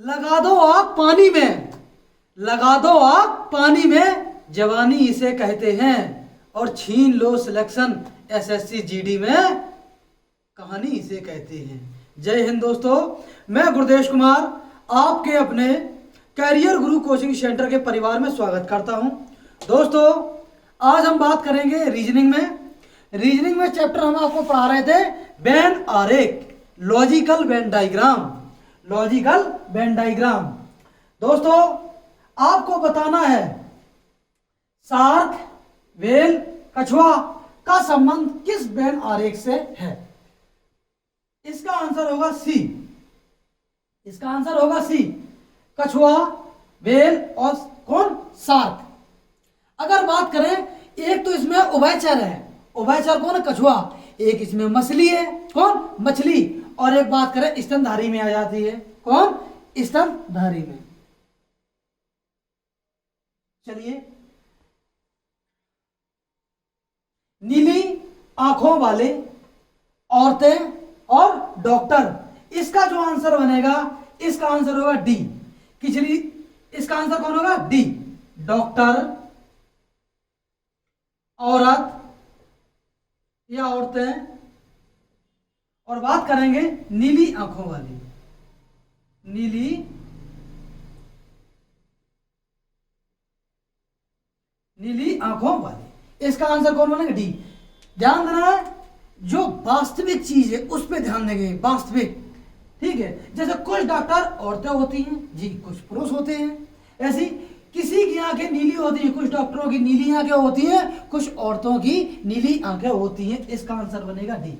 लगा दो आग पानी में, लगा दो आग पानी में, जवानी इसे कहते हैं। और छीन लो सिलेक्शन एसएससी जीडी में, कहानी इसे कहते हैं। जय हिंद दोस्तों, मैं गुरुदेश कुमार आपके अपने कैरियर गुरु कोचिंग सेंटर के परिवार में स्वागत करता हूं। दोस्तों, आज हम बात करेंगे रीजनिंग में। रीजनिंग में चैप्टर हम आपको पढ़ा रहे थे वेन आरेख, logical Venn diagram, logical Venn diagram. दोस्तों, आपको बताना है शार्क, व्हेल, कछुआ का संबंध किस वेन आरेख से है। इसका आंसर होगा सी, इसका आंसर होगा सी, कछुआ, व्हेल और कौन, शार्क। अगर बात करें, एक तो इसमें उभयचर है, उभयचर कौन है, कछुआ। एक इसमें मछली है, कौन, मछली। और एक बात करें स्तनधारी में आ जाती है, कौन, स्तनधारी में। चलिए, नीली आंखों वाले, औरतें और डॉक्टर, इसका जो आंसर बनेगा, इसका आंसर होगा डी, खिचड़ी। इसका आंसर कौन होगा, डी, डॉक्टर, औरत या औरतें। और बात करेंगे नीली आंखों वाली, नीली आंखों वाली, इसका आंसर कौन बनेगा, डी। ध्यान देना है, जो वास्तविक चीज है उस पर ध्यान देंगे, वास्तविक। ठीक है, जैसे कुछ डॉक्टर औरतें होती हैं जी, कुछ पुरुष होते हैं। ऐसी किसी की आंखें नीली होती हैं, कुछ डॉक्टरों की नीली आंखें होती हैं, कुछ औरतों की नीली आंखें होती हैं। इसका आंसर बनेगा डी।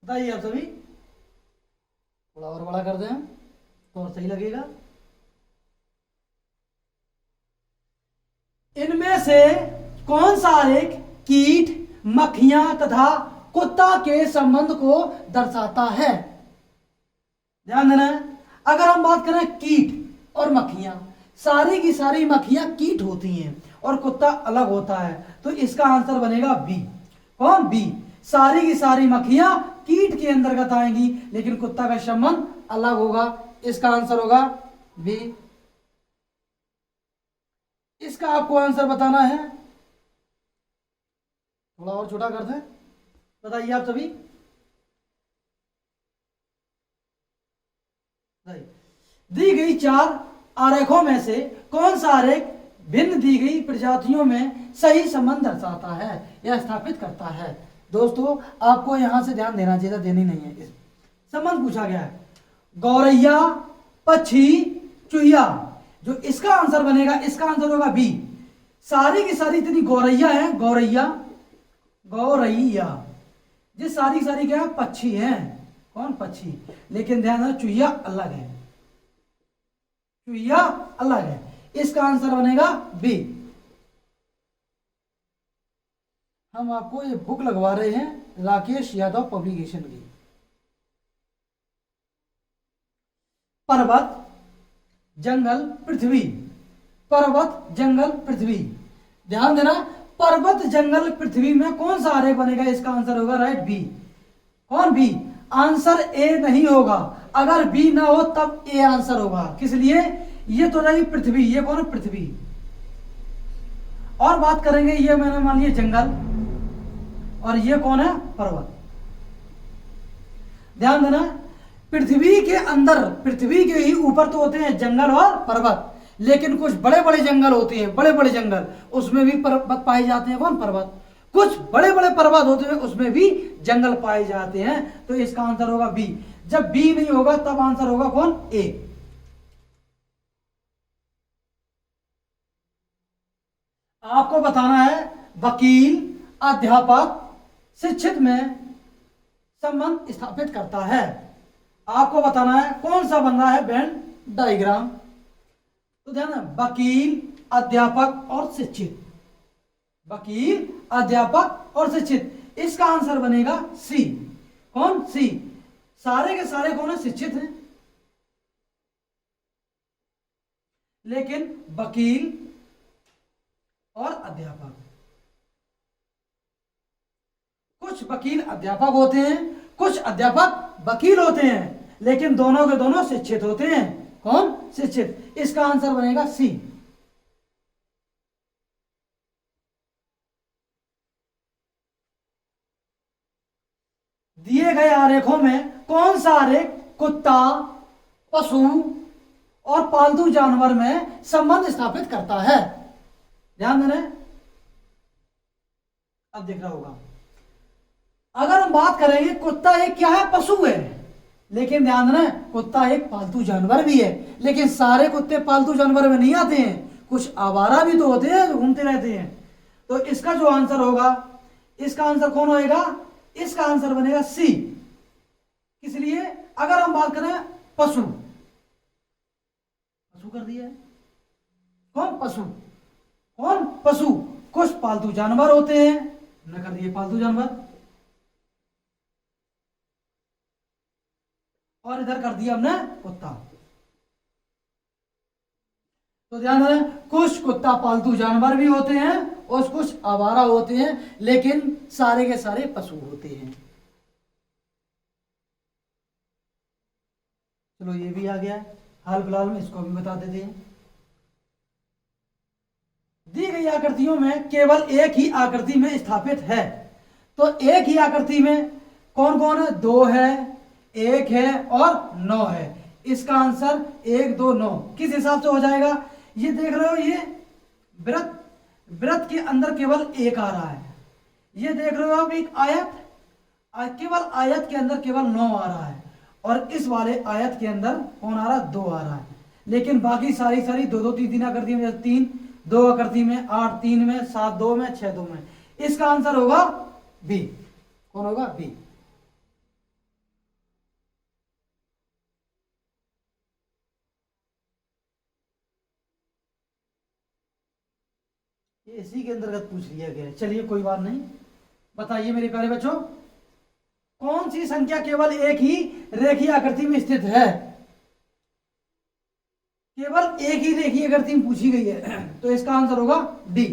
बताइए आप सभी, थोड़ा और बड़ा कर दें तो और सही लगेगा। इनमें से कौन सा आरेख कीट, मक्खियां तथा कुत्ता के संबंध को दर्शाता है। ध्यान देना है, अगर हम बात करें कीट और मक्खियां, सारी की सारी मक्खियां कीट होती हैं और कुत्ता अलग होता है, तो इसका आंसर बनेगा बी। कौन, बी। सारी की सारी मक्खियां कीट के अंतर्गत आएंगी, लेकिन कुत्ता का संबंध अलग होगा। इसका आंसर होगा बी। इसका आपको आंसर बताना है, थोड़ा और छोटा कर दें। बताइए आप सभी, दी गई चार आरेखों में से कौन सा आरेख भिन्न दी गई प्रजातियों में सही संबंध दर्शाता है या स्थापित करता है। दोस्तों, आपको यहां से ध्यान देना चाहिए, देनी नहीं है। इस संबंध पूछा गया है, गौरैया, पक्षी, चूहिया। जो इसका आंसर बनेगा, इसका आंसर होगा बी। सारी की सारी इतनी गौरैया है, गौरैया, गौरैया, ये सारी सारी क्या है, पक्षी हैं। कौन, पक्षी। लेकिन ध्यान रखना, चूहिया अलग है, चूहिया अलग है। इसका आंसर बनेगा बी। हम आपको ये बुक लगवा रहे हैं राकेश यादव पब्लिकेशन की। पर्वत, जंगल, पृथ्वी, पर्वत, जंगल, पृथ्वी। ध्यान देना, पर्वत, जंगल, पृथ्वी में कौन सा आरेख बनेगा, इसका आंसर होगा राइट बी। कौन, बी। आंसर ए नहीं होगा, अगर बी ना हो तब ए आंसर होगा। किस लिए, ये तो रही पृथ्वी, ये कौन है, पृथ्वी। और बात करेंगे, ये मैंने मान लिया जंगल, और ये कौन है, पर्वत। ध्यान देना, पृथ्वी के अंदर, पृथ्वी के ही ऊपर तो होते हैं जंगल और पर्वत, लेकिन कुछ बड़े बड़े जंगल होते हैं, बड़े बड़े जंगल, उसमें भी पर्वत पाए जाते हैं। कौन, पर्वत। कुछ बड़े बड़े पर्वत होते हैं, उसमें भी जंगल पाए जाते हैं। तो इसका आंसर होगा बी। जब बी नहीं होगा तब आंसर होगा कौन, ए। आपको बताना है वकील, अध्यापक, शिक्षित में संबंध स्थापित करता है। आपको बताना है कौन सा बन रहा है वेन डायग्राम। तो ध्यान है, वकील, अध्यापक और शिक्षित, वकील, अध्यापक और शिक्षित। इसका आंसर बनेगा सी। कौन, सी। सारे के सारे कौन है, शिक्षित हैं, लेकिन वकील और अध्यापक, कुछ वकील अध्यापक होते हैं, कुछ अध्यापक वकील होते हैं, लेकिन दोनों के दोनों शिक्षित होते हैं। कौन? शिक्षित। इसका आंसर बनेगा सी। दिए गए आरेखों में कौन सा आरेख कुत्ता, पशु और पालतू जानवर में संबंध स्थापित करता है? ध्यान देना। अब देख रहा होगा, अगर हम बात करेंगे कुत्ता एक क्या है? पशु है, लेकिन ध्यान देना कुत्ता एक पालतू जानवर भी है। लेकिन सारे कुत्ते पालतू जानवर में नहीं आते हैं, कुछ आवारा भी तो होते हैं जो घूमते रहते हैं। तो इसका जो आंसर होगा, इसका आंसर कौन होएगा? इसका आंसर बनेगा सी। इसलिए अगर हम बात करें पशु, पशु कर दिया है। कौन? पशु। कौन? पशु। कुछ पालतू जानवर होते हैं, न कर दिए पालतू जानवर, और इधर कर दिया हमने कुत्ता। तो ध्यान रहे, कुछ कुत्ता पालतू जानवर भी होते हैं और कुछ आवारा होते हैं, लेकिन सारे के सारे पशु होते हैं। चलो ये भी आ गया है। हाल फिलहाल में इसको भी बता देते हैं। दी गई आकृतियों में केवल एक ही आकृति में स्थापित है। तो एक ही आकृति में कौन कौन है? 2 है, 1 है और 9 है। इसका आंसर 1, 2, 9 किस हिसाब से हो जाएगा? ये देख रहे हो, ये वृत्त, वृत्त के अंदर केवल 1 आ रहा है। ये देख रहे हो आप एक आयत, केवल आयत के अंदर केवल 9 आ रहा है, और इस वाले आयत के अंदर कौन आ रहा है? 2 आ रहा है। लेकिन बाकी सारी 2, 2, 3, 3 आकृति में, 3, 2 आकृति में, 8, 3 में, 7, 2 में, 6, 2 में। इसका आंसर होगा बी। कौन होगा? बी। इसी के अंतर्गत पूछ लिया गया है। चलिए कोई बात नहीं। बताइए मेरे प्यारे बच्चों, कौन सी संख्या केवल एक ही रेखीय आकृति में स्थित है? केवल एक ही रेखीय आकृति में पूछी गई है, तो इसका आंसर होगा डी।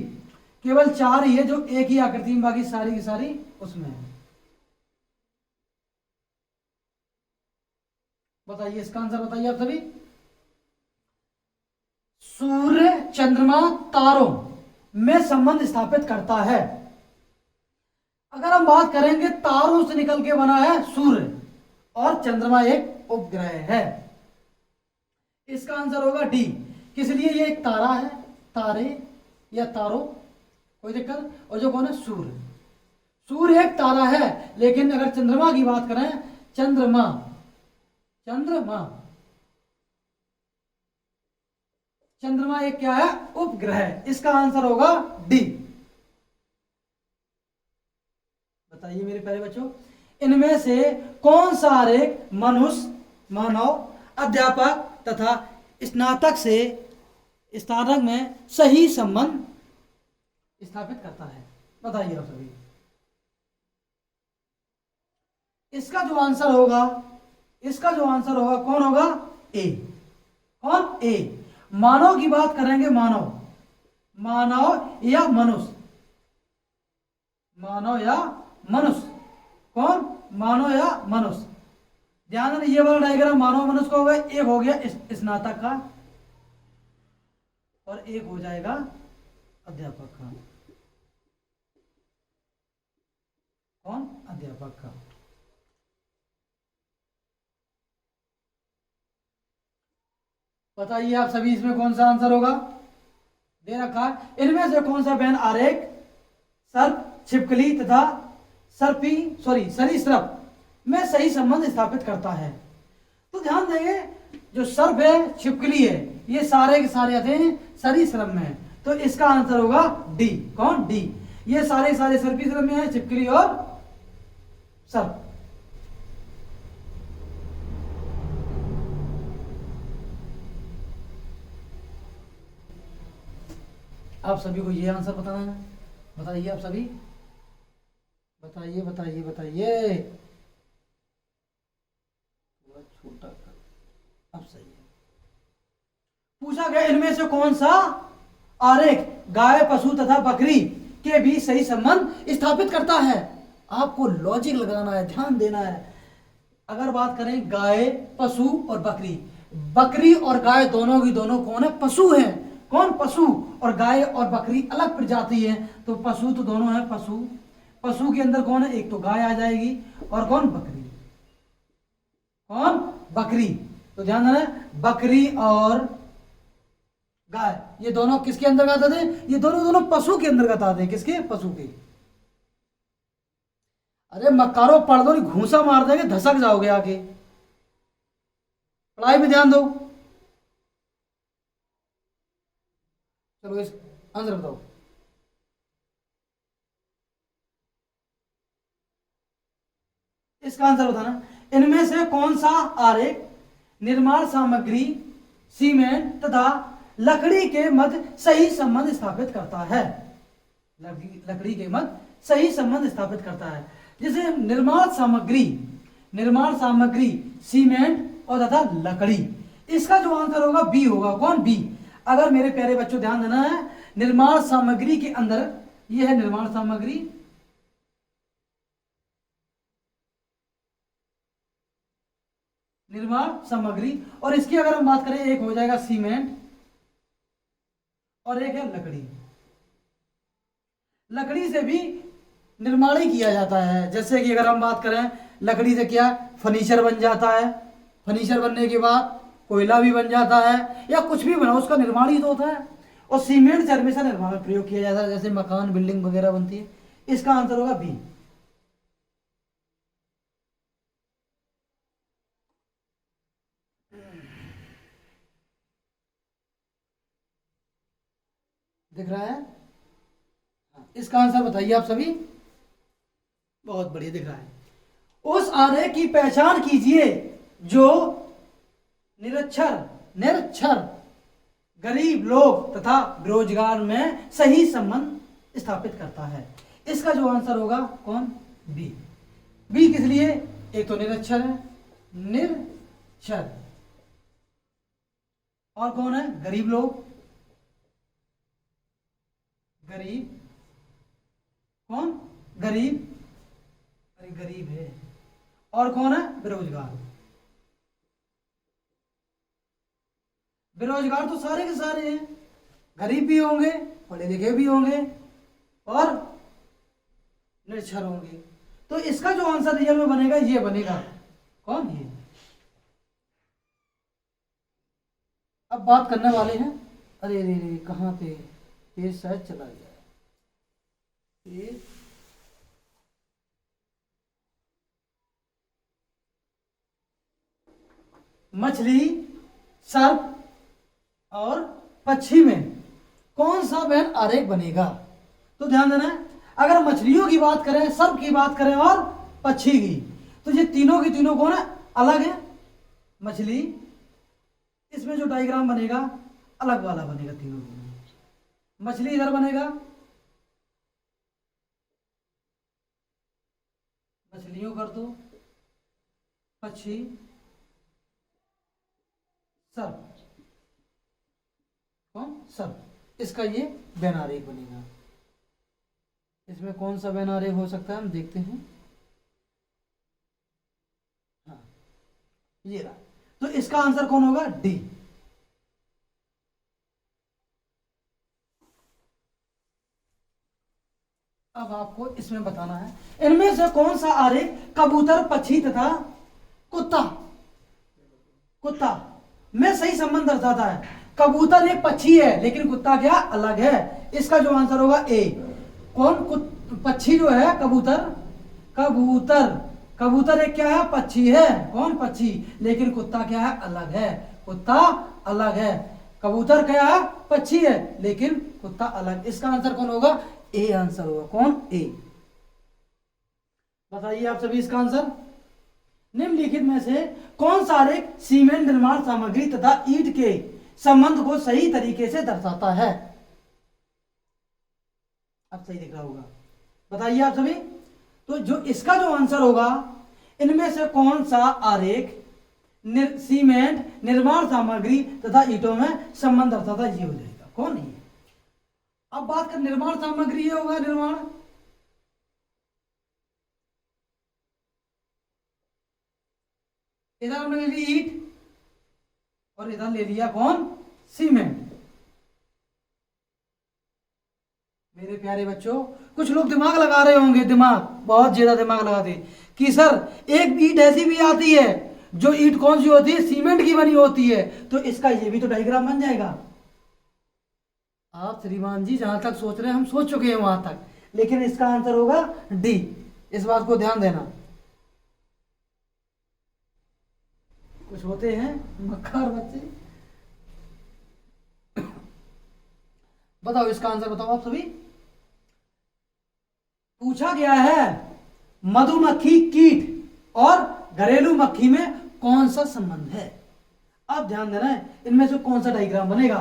केवल 4 ही है जो एक ही आकृति में, बाकी सारी की सारी उसमें है। बताइए इसका आंसर, बताइए आप सभी। सूर्य, चंद्रमा, तारों में संबंध स्थापित करता है। अगर हम बात करेंगे, तारों से निकल के बना है सूर्य, और चंद्रमा एक उपग्रह है। इसका आंसर होगा डी। किस लिए? ये एक तारा है, तारे या तारों, कोई दिक्कत। और जो कौन है? सूर्य। सूर्य एक तारा है, लेकिन अगर चंद्रमा की बात करें, चंद्रमा, चंद्रमा, चंद्रमा एक क्या है? उपग्रह। इसका आंसर होगा डी। बताइए मेरे प्यारे बच्चों, इनमें से कौन सा आरेख मनुष्य, मानव, अध्यापक तथा स्नातक से स्नातक में सही संबंध स्थापित करता है? बताइए आप सभी। इसका जो आंसर होगा, इसका जो आंसर होगा कौन होगा? ए। कौन? ए। मानव की बात करेंगे, मानव, मानव या मनुष्य, मानव या मनुष्य। कौन? मानव या मनुष्य। ध्यान देना, ये वाला डायग्राम मानव मनुष्य का होगा, एक हो गया स्नातक का, और एक हो जाएगा अध्यापक का। कौन? अध्यापक का। बताइए आप सभी, इसमें कौन सा आंसर होगा? दे रखा है। इनमें से कौन सा बेन आरेख सर्प, छिपकली तथा सरीसृप में सही संबंध स्थापित करता है? तो ध्यान देंगे, जो सर्प है, छिपकली है, ये सारे के सारे आते हैं सरीसृप में। तो इसका आंसर होगा डी। कौन? डी। ये सारे सारे सरीसृप में है, छिपकली और सर्प। आप सभी को ये आंसर बताना है। बताइए आप सभी, बताइए बताइए बताइए। छोटा, अब सही है। पूछा गया, इनमें से कौन सा आरेख गाय, पशु तथा बकरी के बीच सही संबंध स्थापित करता है? आपको लॉजिक लगाना है, ध्यान देना है। अगर बात करें गाय, पशु और बकरी, बकरी और गाय दोनों की दोनों कौन है? पशु हैं। कौन? पशु। और गाय और बकरी अलग प्रजाति है, तो पशु तो दोनों है पशु। पशु के अंदर कौन है? एक तो गाय आ जाएगी, और कौन? बकरी। कौन? बकरी। तो ध्यान देना, बकरी और गाय ये दोनों किसके अंतर्गत आते हैं? ये दोनों दोनों पशु के अंतर्गत आते हैं। किसके? पशु के। अरे मक्कारो पढ़ दो, घूसा मार देंगे, धसक जाओगे आगे। पढ़ाई पे ध्यान दो। चलो इस आंसर बताओ। इसका आंसर बताना, इनमें से कौन सा आरेख निर्माण सामग्री, सीमेंट तथा लकड़ी के मध्य सही संबंध स्थापित करता है? लकड़ी के मध्य सही संबंध स्थापित करता है। जैसे निर्माण सामग्री सीमेंट और तथा लकड़ी, इसका जो आंसर होगा बी होगा। कौन? बी। अगर मेरे प्यारे बच्चों ध्यान देना है, निर्माण सामग्री के अंदर यह है निर्माण सामग्री, और इसकी अगर हम बात करें, एक हो जाएगा सीमेंट और एक है लकड़ी। लकड़ी से भी निर्माण ही किया जाता है। जैसे कि अगर हम बात करें, लकड़ी से क्या फर्नीचर बन जाता है, फर्नीचर बनने के बाद कोयला भी बन जाता है, या कुछ भी बना उसका निर्माण ही तो होता है। और सीमेंट से हमेशा निर्माण में प्रयोग किया जाता है, जैसे मकान बिल्डिंग वगैरह बनती है। इसका आंसर होगा बी। दिख रहा है? इसका आंसर बताइए आप सभी। बहुत बढ़िया दिख रहा है। उस आरेख की पहचान कीजिए जो निरक्षर गरीब लोग तथा बेरोजगार में सही संबंध स्थापित करता है। इसका जो आंसर होगा कौन? बी। बी किस लिए? एक तो निरक्षर है, निरक्षर, और कौन है? गरीब लोग, गरीब। कौन? गरीब, अरे गरीब है, और कौन है? बेरोजगार। बेरोजगार तो सारे के सारे हैं, गरीब भी होंगे, पढ़े लिखे भी होंगे, और निरक्षर होंगे। तो इसका जो आंसर रियल में बनेगा ये बनेगा। कौन? ये। अब बात करने वाले हैं, अरे रे रे कहाँ पे ये शायद चला गया ये। मछली, सर्प और पक्षी में कौन सा वैन आरेख बनेगा? तो ध्यान देना है, अगर मछलियों की बात करें, सर्प की बात करें और पक्षी की, तो ये तीनों की तीनों कौन है? अलग है। मछली, इसमें जो डायग्राम बनेगा अलग वाला बनेगा। तीनों मछली इधर बनेगा, मछलियों कर दो, पक्षी, सर्प। कौन? सर्प। इसका ये वैन आरेख बनेगा। इसमें कौन सा वैन आरेख हो सकता है हम देखते हैं। हाँ, ये रहा। तो इसका आंसर कौन होगा? डी। अब आपको इसमें बताना है, इनमें से कौन सा आरेख कबूतर, पक्षी तथा कुत्ता में सही संबंध दर्शाता है? कबूतर एक पक्षी है, लेकिन कुत्ता क्या? अलग है। इसका जो आंसर होगा ए। कौन? पक्षी जो है कबूतर एक क्या है? पक्षी है। कौन? पक्षी। लेकिन कुत्ता क्या है? अलग है। कुत्ता अलग है। कबूतर क्या है? पक्षी है, लेकिन कुत्ता अलग। इसका आंसर कौन होगा? ए आंसर होगा। कौन? ए। बताइए आप सभी इसका आंसर। निम्नलिखित में से कौन सा आरेख सीमेंट निर्माण सामग्री तथा ईंट के संबंध को सही तरीके से दर्शाता है? अब सही दिख रहा होगा, बताइए आप सभी। तो जो इसका जो आंसर होगा, इनमें से कौन सा आरेख सीमेंट निर्माण सामग्री तथा ईंटों में संबंध दर्शाता है? ये हो जाएगा। कौन? ये। अब बात कर निर्माण सामग्री, ये होगा निर्माण। इधर हमने ले ली ईंट और इधर ले लिया कौन, सीमेंट। मेरे प्यारे बच्चों, कुछ लोग दिमाग लगा रहे होंगे, दिमाग बहुत ज्यादा दिमाग लगाते हैं कि सर एक ईंट ऐसी भी आती है जो ईंट कौन सी होती है, सीमेंट की बनी होती है, तो इसका ये भी तो डायग्राम बन जाएगा। आप श्रीमान जी जहां तक सोच रहे हैं हम सोच चुके हैं वहां तक, लेकिन इसका आंसर होगा डी। इस बात को ध्यान देना। कुछ होते हैं मक्कार बच्चे। बताओ इसका आंसर बताओ आप सभी। पूछा गया है मधुमक्खी कीट और घरेलू मक्खी में कौन सा संबंध है। अब ध्यान देना है इनमें से कौन सा डायग्राम बनेगा।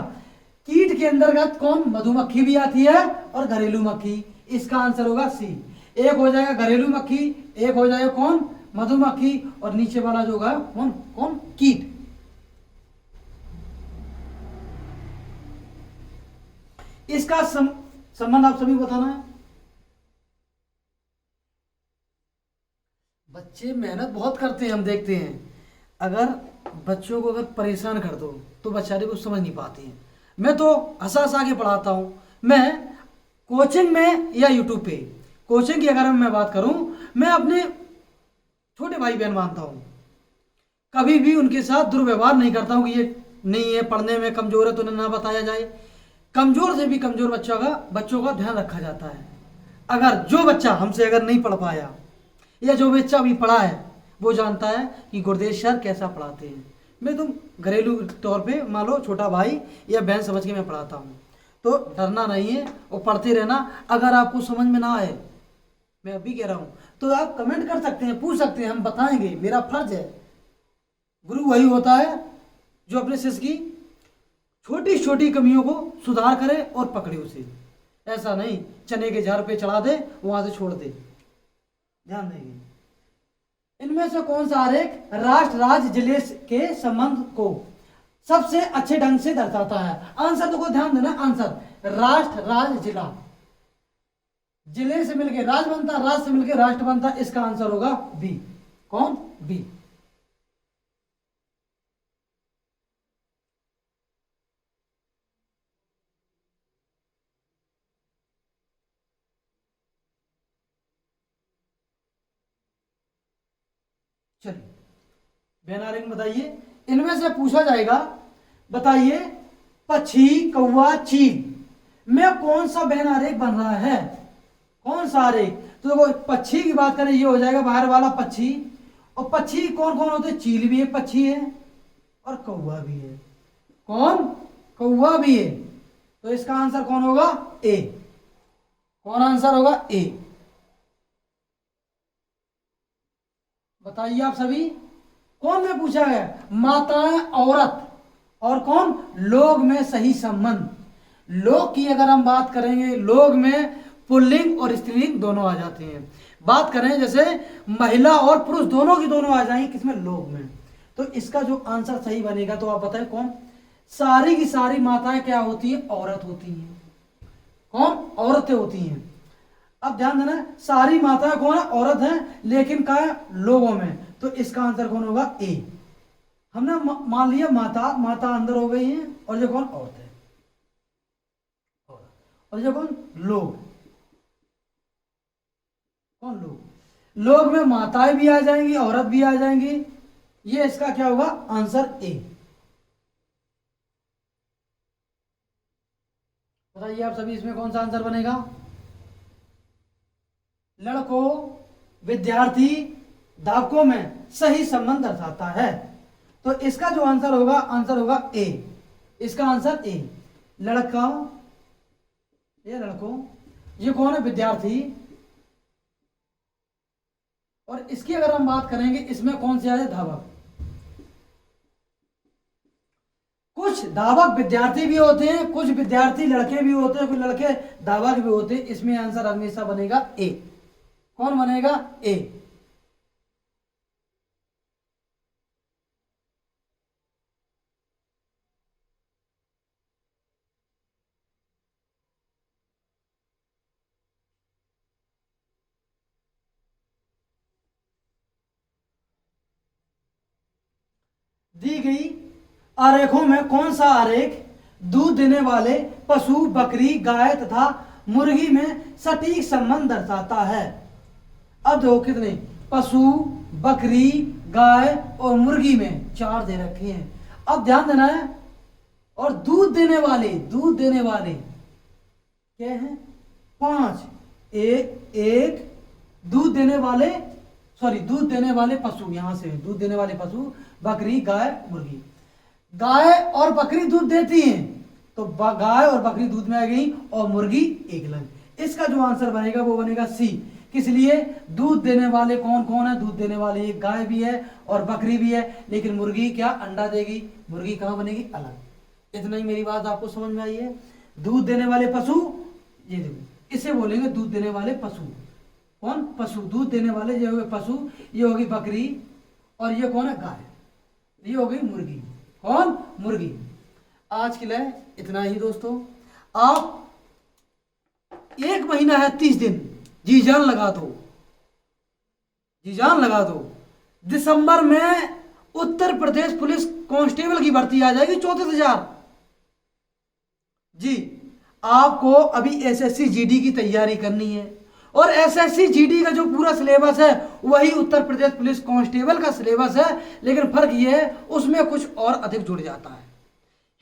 कीट के अंतर्गत कौन, मधुमक्खी भी आती है और घरेलू मक्खी। इसका आंसर होगा सी। एक हो जाएगा घरेलू मक्खी, एक हो जाएगा कौन, मधुमक्खी, और नीचे वाला जो होगा कौन कौन, कीट। इसका संबंध आप सभी बताना है। बच्चे मेहनत बहुत करते हैं, हम देखते हैं। अगर बच्चों को अगर परेशान कर दो तो बेचारे को समझ नहीं पाते हैं। मैं तो हंसा हंसा के पढ़ाता हूँ। मैं कोचिंग में या यूट्यूब पे, कोचिंग की अगर मैं बात करूँ, मैं अपने छोटे भाई बहन मानता हूँ, कभी भी उनके साथ दुर्व्यवहार नहीं करता हूँ कि ये नहीं है, पढ़ने में कमजोर है तो ना बताया जाए। कमजोर से भी कमजोर बच्चों का ध्यान रखा जाता है। अगर जो बच्चा हमसे अगर नहीं पढ़ पाया या जो बच्चा अभी पढ़ा है वो जानता है कि गुरुदेव सर कैसा पढ़ाते हैं। मैं तुम घरेलू तौर पे मान लो छोटा भाई या बहन समझ के मैं पढ़ाता हूँ, तो डरना नहीं है और पढ़ते रहना। अगर आपको समझ में ना आए, मैं अभी कह रहा हूँ, तो आप कमेंट कर सकते हैं, पूछ सकते हैं, हम बताएंगे, मेरा फर्ज है। गुरु वही होता है जो अपने शिष्य की छोटी छोटी कमियों को सुधार करे और पकड़े उसे। ऐसा नहीं चने के झाड़ पे चढ़ा दे वहां से छोड़ दे। ध्यान देंगे। इनमें से कौन सा आरेख राष्ट्र राज्य जिले के संबंध को सबसे अच्छे ढंग से दर्शाता है। आंसर तो को ध्यान देना, आंसर राष्ट्र राज्य जिला। जिले से मिलकर राज्य बनता, राज्य से मिलकर राष्ट्र बनता। इसका आंसर होगा बी। कौन, बी। चलिए बेनारिंग बताइए। इनमें से पूछा जाएगा, बताइए पक्षी कौवा चील में कौन सा बैन आरेख बन रहा है, कौन सा आरेख। तो देखो पक्षी की बात करें, ये हो जाएगा बाहर वाला पक्षी। और पक्षी कौन कौन होते हैं, चील भी एक पक्षी है और कौवा भी है। कौन, कौवा भी है। तो इसका आंसर कौन होगा, ए। कौन आंसर होगा, ए। बताइए आप सभी। कौन में पूछा गया, माताएं औरत और कौन, लोग में सही संबंध। लोग की अगर हम बात करेंगे, लोग में पुल्लिंग और स्त्रीलिंग दोनों आ जाते हैं। बात करें जैसे महिला और पुरुष दोनों की दोनों आ जाएंगे किसमें, लोग में। तो इसका जो आंसर सही बनेगा तो आप बताएं कौन। सारी की सारी माताएं क्या होती है, औरत होती हैं। कौन, औरतें होती हैं। अब ध्यान देना, सारी माताएं कौन है, औरत हैं, लेकिन क्या है, लोगों में। तो इसका आंसर कौन होगा, ए। हमने मान लिया माता, माता अंदर हो गई है, और जो कौन, औरत है, और जो कौन, लोग। कौन, लोग। लोग में माताएं भी आ जाएंगी, औरत भी आ जाएंगी। ये इसका क्या होगा, आंसर ए। बताइए आप सभी इसमें कौन सा आंसर बनेगा। लड़कों, विद्यार्थी, धावकों में सही संबंध दर्शाता है। तो इसका जो आंसर होगा, आंसर होगा ए। इसका आंसर ए। लड़का, ये लड़कों, ये कौन है, विद्यार्थी। और इसकी अगर हम बात करेंगे, इसमें कौन से आए, धावक। कुछ धावक विद्यार्थी भी होते हैं, कुछ विद्यार्थी लड़के भी होते हैं, कुछ लड़के धावक भी होते हैं। इसमें आंसर हमेशा बनेगा ए। कौन बनेगा, ए। दी गई आरेखों में कौन सा आरेख दूध देने वाले पशु, बकरी, गाय तथा मुर्गी में सटीक संबंध दर्शाता है? अब देखो कितने पशु, बकरी, गाय और मुर्गी में 4 दे रखे हैं। अब ध्यान देना है। और दूध देने वाले क्या है? 5। एक दूध देने वाले पशु, यहां से दूध देने वाले पशु, बकरी, गाय, मुर्गी। गाय और बकरी दूध देती हैं, तो गाय और बकरी दूध में आ गई और मुर्गी एक लग। इसका जो आंसर बनेगा वो बनेगा सी। किस लिए? दूध देने वाले कौन कौन है? दूध देने वाले एक गाय भी है और बकरी भी है, लेकिन मुर्गी क्या अंडा देगी? मुर्गी कहाँ बनेगी? अलग। इतना ही मेरी बात आपको समझ में आई है? दूध देने वाले पशु, ये देखो इसे बोलेंगे दूध देने वाले पशु। कौन? पशु। दूध देने वाले ये हो गए पशु, ये होगी बकरी, और ये कौन है? गाय। ये हो गई मुर्गी। कौन? मुर्गी। आज के लिए इतना ही दोस्तों। आप 1 महीना है 30 दिन, जी जान लगा दो। दिसंबर में उत्तर प्रदेश पुलिस कांस्टेबल की भर्ती आ जाएगी 34,000। जी आपको अभी एसएससी जीडी की तैयारी करनी है, और एसएससी जीडी का जो पूरा सिलेबस है वही उत्तर प्रदेश पुलिस कांस्टेबल का सिलेबस है, लेकिन फर्क ये है उसमें कुछ और अधिक जुड़ जाता है।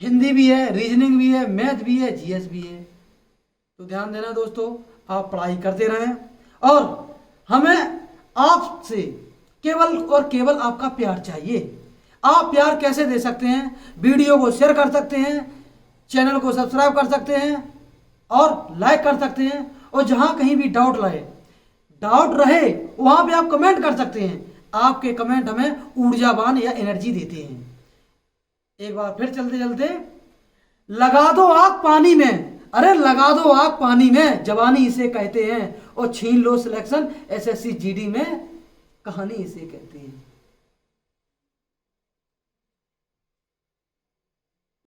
हिंदी भी है, रीजनिंग भी है, मैथ भी है, जीएस भी है। तो ध्यान देना दोस्तों, आप पढ़ाई करते रहें, और हमें आपसे केवल और केवल आपका प्यार चाहिए। आप प्यार कैसे दे सकते हैं? वीडियो को शेयर कर सकते हैं, चैनल को सब्सक्राइब कर सकते हैं और लाइक कर सकते हैं, और जहां कहीं भी डाउट रहे वहां पे आप कमेंट कर सकते हैं। आपके कमेंट हमें ऊर्जावान या एनर्जी देते हैं। एक बार फिर चलते लगा दो आग पानी में, अरे लगा दो आग पानी में, जवानी इसे कहते हैं, और छीन लो सिलेक्शन एसएससी जीडी में कहानी इसे कहते हैं।